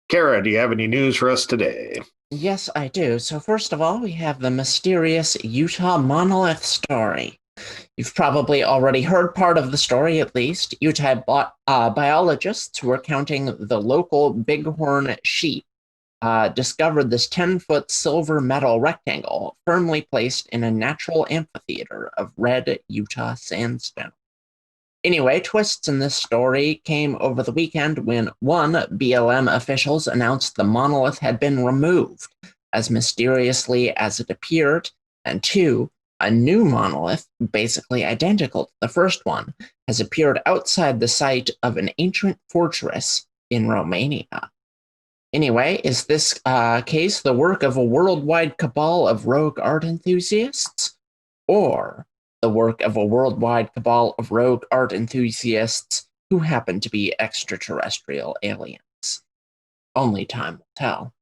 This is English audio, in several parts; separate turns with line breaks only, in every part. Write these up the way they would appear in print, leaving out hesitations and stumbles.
Kara, do you have any news for us today?
Yes, I do. So first of all, we have the mysterious Utah Monolith story. You've probably already heard part of the story, at least. Biologists who were counting the local bighorn sheep discovered this 10-foot silver metal rectangle firmly placed in a natural amphitheater of red Utah sandstone. Anyway, twists in this story came over the weekend when one, BLM officials announced the monolith had been removed as mysteriously as it appeared, and two, a new monolith, basically identical to the first one, has appeared outside the site of an ancient fortress in Romania. Anyway, is this case the work of a worldwide cabal of rogue art enthusiasts? Or the work of a worldwide cabal of rogue art enthusiasts who happen to be extraterrestrial aliens? Only time will tell.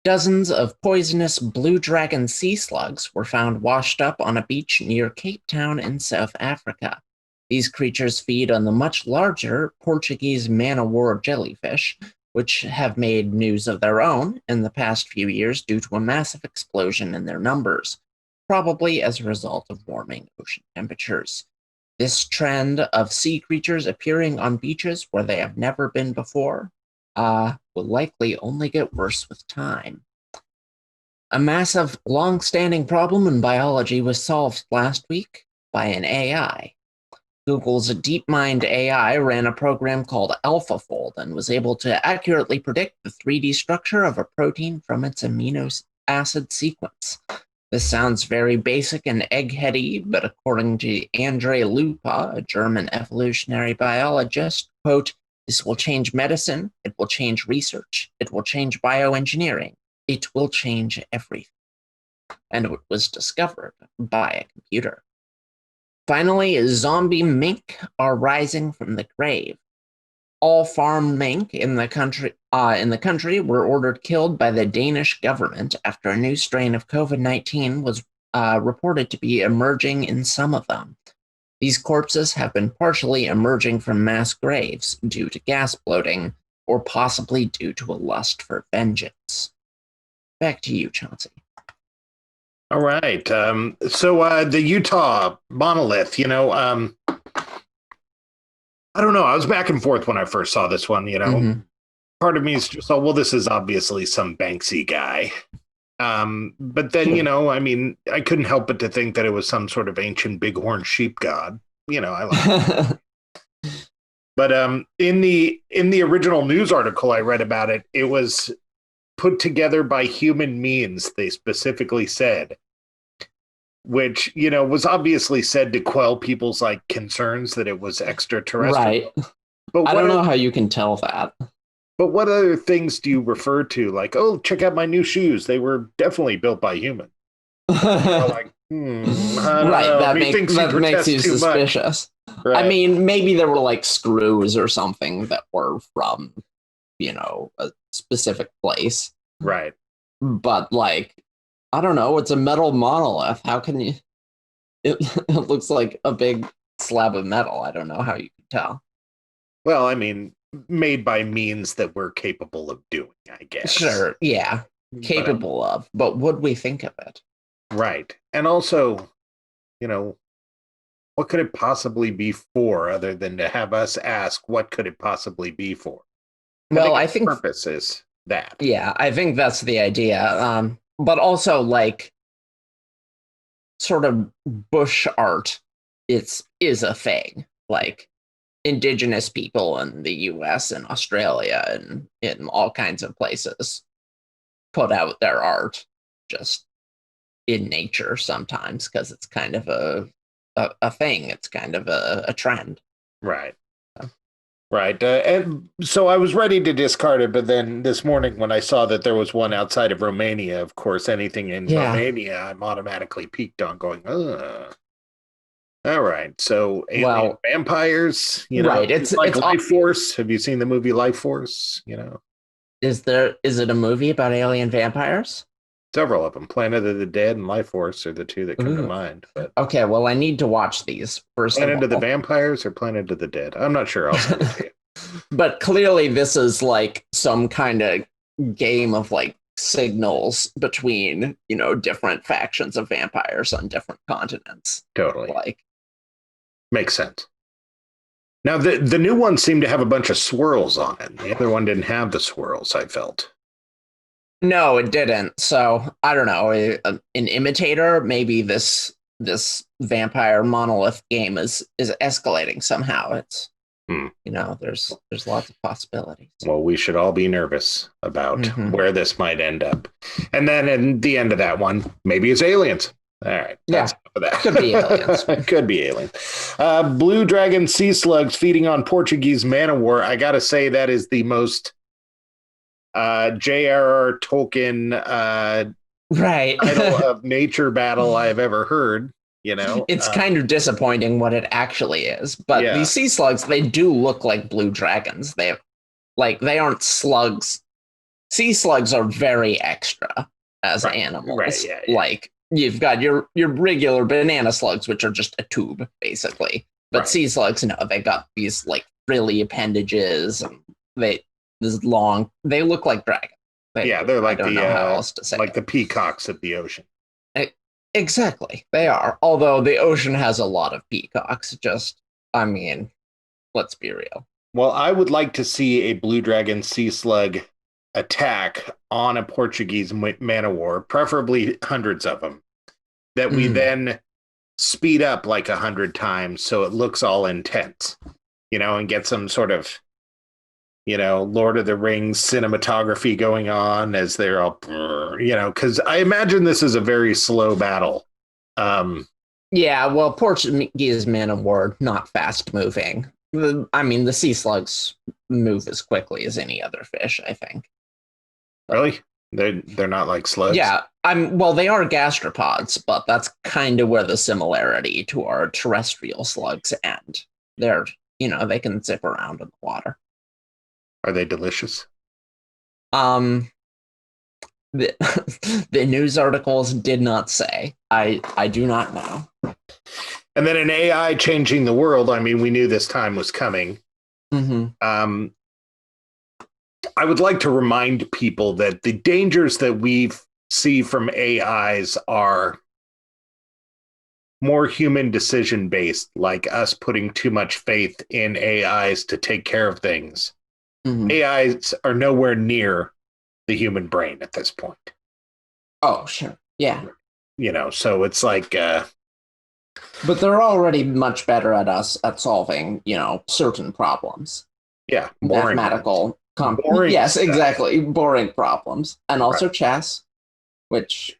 Dozens of poisonous blue dragon sea slugs were found washed up on a beach near Cape Town in South Africa. These creatures feed on the much larger Portuguese man-o-war jellyfish, which have made news of their own in the past few years due to a massive explosion in their numbers, probably as a result of warming ocean temperatures. This trend of sea creatures appearing on beaches where they have never been before will likely only get worse with time. A massive, long-standing problem in biology was solved last week by an AI. Google's DeepMind AI ran a program called AlphaFold and was able to accurately predict the 3D structure of a protein from its amino acid sequence. This sounds very basic and eggheady, but according to Andre Lupa, a German evolutionary biologist, quote, "This will change medicine, it will change research, it will change bioengineering, it will change everything." And it was discovered by a computer. Finally, zombie mink are rising from the grave. All farm mink in the country were ordered killed by the Danish government after a new strain of COVID-19 was reported to be emerging in some of them. These corpses have been partially emerging from mass graves due to gas bloating, or possibly due to a lust for vengeance. Back to you, Chauncey.
All right. So the Utah monolith, I don't know. I was back and forth when I first saw this one.
Mm-hmm.
Part of me is just, oh, well, this is obviously some Banksy guy. But then, I mean, I couldn't help but to think that it was some sort of ancient bighorn sheep god. I like it. But in the original news article I read about it, it was put together by human means, they specifically said, which, was obviously said to quell people's concerns that it was extraterrestrial.
Right.
But
I don't know how you can tell that.
But what other things do you refer to? Like, oh, check out my new shoes. They were definitely built by humans. Right,
that makes you suspicious.
Right.
I mean, maybe there were screws or something that were from, a specific place.
Right.
But I don't know, it's a metal monolith. How can you it looks like a big slab of metal. I don't know how you can tell.
Well, I mean, made by means that we're capable of doing, I guess.
Sure, yeah. Capable of, but would we think of it?
Right. And also, what could it possibly be for other than to have us ask what could it possibly be for? I think the purpose is that.
Yeah, I think that's the idea. But also sort of bush art is a thing. Indigenous people in the US and Australia and in all kinds of places put out their art just in nature sometimes because it's kind of a thing. It's kind of a trend.
Right. Right. And so I was ready to discard it, but then this morning when I saw that there was one outside of Romania, of course, anything in Romania, I'm automatically peaked on going, ugh. All right. So alien vampires,
right. It's
Life Force. Have you seen the movie Life Force?
Is it a movie about alien vampires?
Several of them. Planet of the Dead and Life Force are the two that come to mind. But
okay, well, I need to watch these first.
Planet of the Vampires or Planet of the Dead? I'm not sure. I'll send it to you.
But clearly, this is some kind of game of like signals between, different factions of vampires on different continents.
Totally.
Like,
makes sense. Now, the new one seemed to have a bunch of swirls on it. The other one didn't have the swirls, I felt.
No, it didn't. So I don't know. An imitator, maybe this vampire monolith game is escalating somehow. It's there's lots of possibilities.
Well, we should all be nervous about where this might end up. And then in the end of that one, maybe it's aliens. All right.
Yeah.
That.
Could be aliens.
Could be aliens. Blue dragon sea slugs feeding on Portuguese man-o-war. I got to say that is the most J.R.R. Tolkien
right
title of nature battle I've ever heard.
It's kind of disappointing what it actually is, but these sea slugs, they do look like blue dragons. They aren't slugs. Sea slugs are very extra as animals.
Right, yeah.
Like you've got your regular banana slugs, which are just a tube basically, but sea slugs, they got these like frilly appendages, and they look like dragons.
They're like
the
peacocks of the ocean.
Exactly, they are. Although the ocean has a lot of peacocks. Let's be real.
Well, I would like to see a blue dragon sea slug attack on a Portuguese man-o-war, preferably hundreds of them, that we then speed up like 100 times so it looks all intense, and get some sort of Lord of the Rings cinematography going on as they're all, because I imagine this is a very slow battle.
Portuguese man-o-war, not fast moving. The sea slugs move as quickly as any other fish, I think.
Really? They're not like slugs?
Yeah, they are gastropods, but that's kind of where the similarity to our terrestrial slugs end. They're, they can zip around in the water.
Are they delicious?
The news articles did not say. I do not know.
And then an AI changing the world. We knew this time was coming. I would like to remind people that the dangers that we see from AIs are more human decision based, like us putting too much faith in AIs to take care of things. AIs are nowhere near the human brain at this point.
Oh, sure. Yeah.
So it's like...
but they're already much better at solving, certain problems.
Yeah.
Mathematical. Yes, exactly. Boring problems. And also chess, which,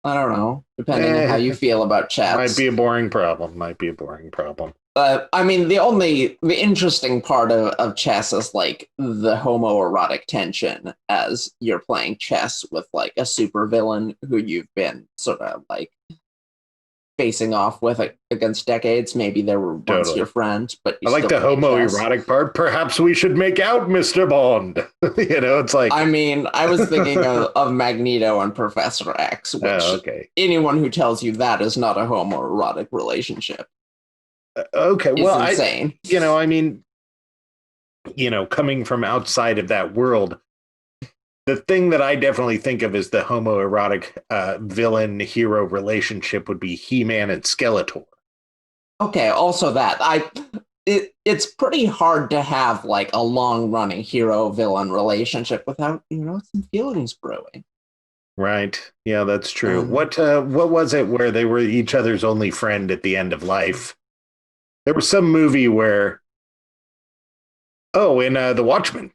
I don't know, depending on how you feel about chess.
Might be a boring problem.
The interesting part of chess is like the homoerotic tension as you're playing chess with like a supervillain who you've been sort of like facing off with against decades. Maybe they were once your friend, but
I like the homoerotic part. Perhaps we should make out, Mr. Bond. It's like...
I was thinking of Magneto and Professor X, which anyone who tells you that is not a homoerotic relationship.
Okay, well,
insane.
Coming from outside of that world, the thing that I definitely think of as the homoerotic villain hero relationship would be He-Man and Skeletor.
Okay, also that it's pretty hard to have like a long running hero villain relationship without some feelings brewing.
Right. Yeah, that's true. What was it where they were each other's only friend at the end of life? There was some movie where, in The Watchmen,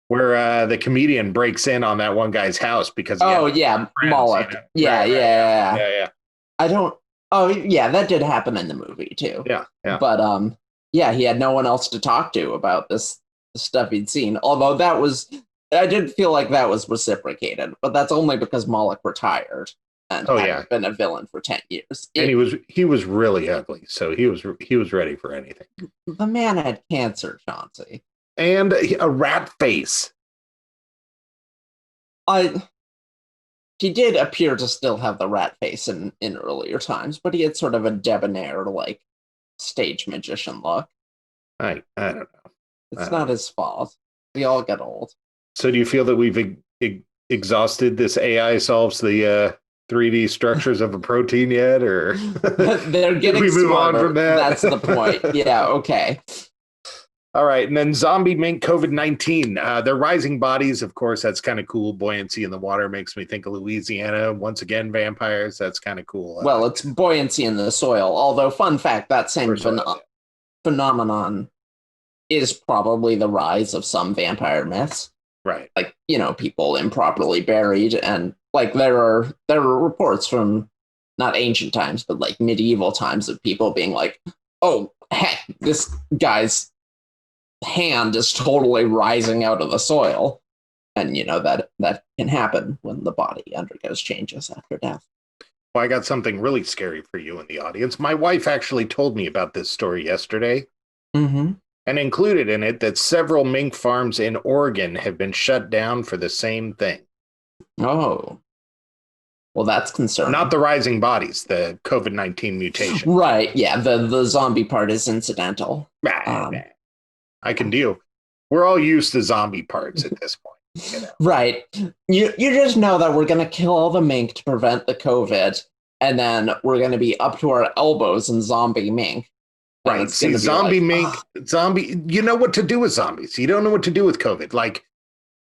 where the comedian breaks in on that one guy's house because
Moloch. Yeah. I don't. Oh yeah, that did happen in the movie too.
Yeah.
But he had no one else to talk to about this stuff he'd seen. Although I did feel like that was reciprocated, but that's only because Moloch retired. And hadn't been a villain for 10 years.
And he was really ugly, so he was ready for anything.
The man had cancer, Chauncey.
And a rat face.
He did appear to still have the rat face in earlier times, but he had sort of a debonair, like, stage magician look.
I don't know.
It's not his fault. We all get old.
So do you feel that we've exhausted this AI solves the 3D structures of a protein yet, or
they're getting
we move
smarter.
on from that?
That's the point. Yeah, okay.
All right, and then zombie mink COVID-19. They're rising bodies, of course. That's kind of cool. Buoyancy in the water makes me think of Louisiana. Once again, vampires. That's kind of cool.
Well, it's buoyancy in the soil. Although, fun fact, that same phenomenon is probably the rise of some vampire myths.
Right.
Like, people improperly buried, and like there are reports from not ancient times, but like medieval times of people being like, oh, heck, this guy's hand is totally rising out of the soil. And that can happen when the body undergoes changes after death.
Well, I got something really scary for you in the audience. My wife actually told me about this story yesterday.
Mm-hmm.
And included in it that several mink farms in Oregon have been shut down for the same thing.
Oh. Well, that's concerning.
Not the rising bodies, the COVID-19 mutation.
Right, yeah, the zombie part is incidental.
I can deal. We're all used to zombie parts at this point.
Right. You just know that we're going to kill all the mink to prevent the COVID, and then we're going to be up to our elbows in zombie mink.
Right. See, zombie mink, zombie, you know what to do with zombies. You don't know what to do with COVID. Like,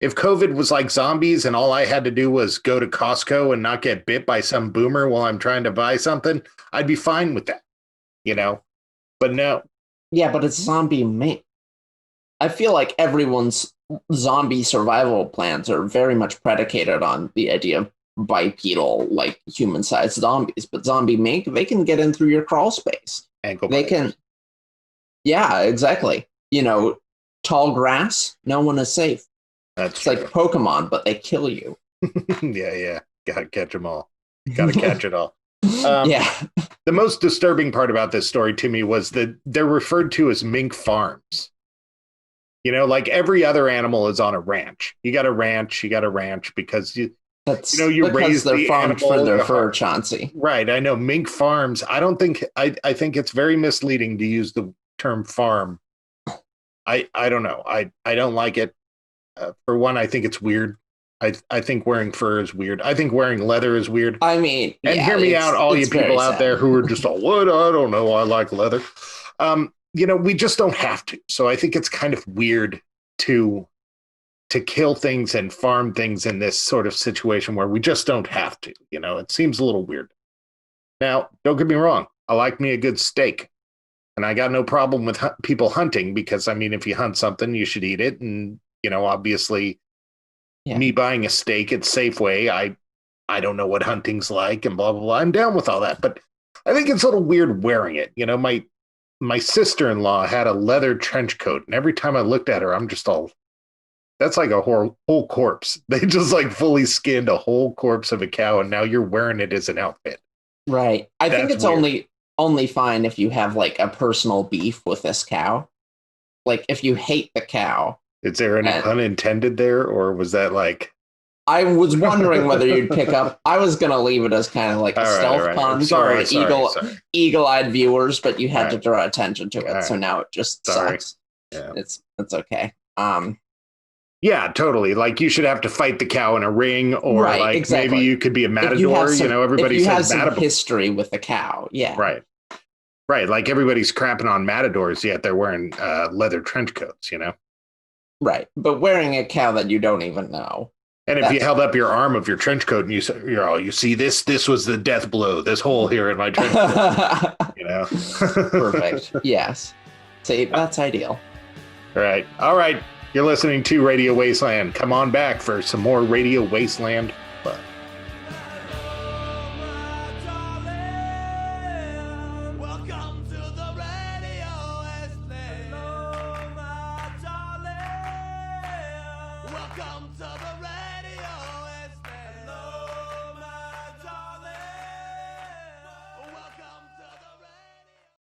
if COVID was like zombies and all I had to do was go to Costco and not get bit by some boomer while I'm trying to buy something, I'd be fine with that, But no.
Yeah, but it's zombie mink. I feel like everyone's zombie survival plans are very much predicated on the idea of bipedal, like human-sized zombies. But zombie mink, they can get in through your crawl space. They can. Yeah, exactly. Tall grass, no one is safe.
It's
like Pokemon, but they kill you.
Yeah. Gotta catch them all. Gotta catch it all.
Yeah.
The most disturbing part about this story to me was that they're referred to as mink farms. Like every other animal is on a ranch. You got a ranch because you raise
they're
the
farmed
animal
for their fur, Chauncey.
Right. I know. Mink farms. I think it's very misleading to use the term farm. I don't know. I don't like it. For one, I think it's weird. I think wearing fur is weird. I think wearing leather is weird.
I mean,
and hear me out, all you people out there who are just all, what? I don't know. I like leather. We just don't have to. So I think it's kind of weird to kill things and farm things in this sort of situation where we just don't have to. It seems a little weird. Now, don't get me wrong. I like me a good steak. And I got no problem with people hunting because, if you hunt something, you should eat it. And, obviously, me buying a steak at Safeway, I don't know what hunting's like and blah, blah, blah. I'm down with all that. But I think it's a little weird wearing it. My sister-in-law had a leather trench coat. And every time I looked at her, I'm just all, that's like a whole corpse. They just like fully skinned a whole corpse of a cow. And now you're wearing it as an outfit.
Right. I think it's weird. Only fine if you have like a personal beef with this cow. Like if you hate the cow.
Is there any pun intended there, or was that like?
I was wondering whether you'd pick up. I was gonna leave it as kind of like a stealth pun for eagle-eyed viewers, but you had to draw attention to it, so now it just sucks. Yeah. It's okay.
Yeah, totally. Like you should have to fight the cow in a ring, or maybe you could be a matador. Everybody says matador.
History with the cow. Yeah.
Right. Like everybody's crapping on matadors, yet they're wearing leather trench coats.
Right, but wearing a cow that you don't even know.
And if you held up your arm of your trench coat and you see this was the death blow. This hole here in my trench coat.
Perfect. Yes. See, that's ideal.
Right. All right. You're listening to Radio Wasteland. Come on back for some more Radio Wasteland fun.
Welcome to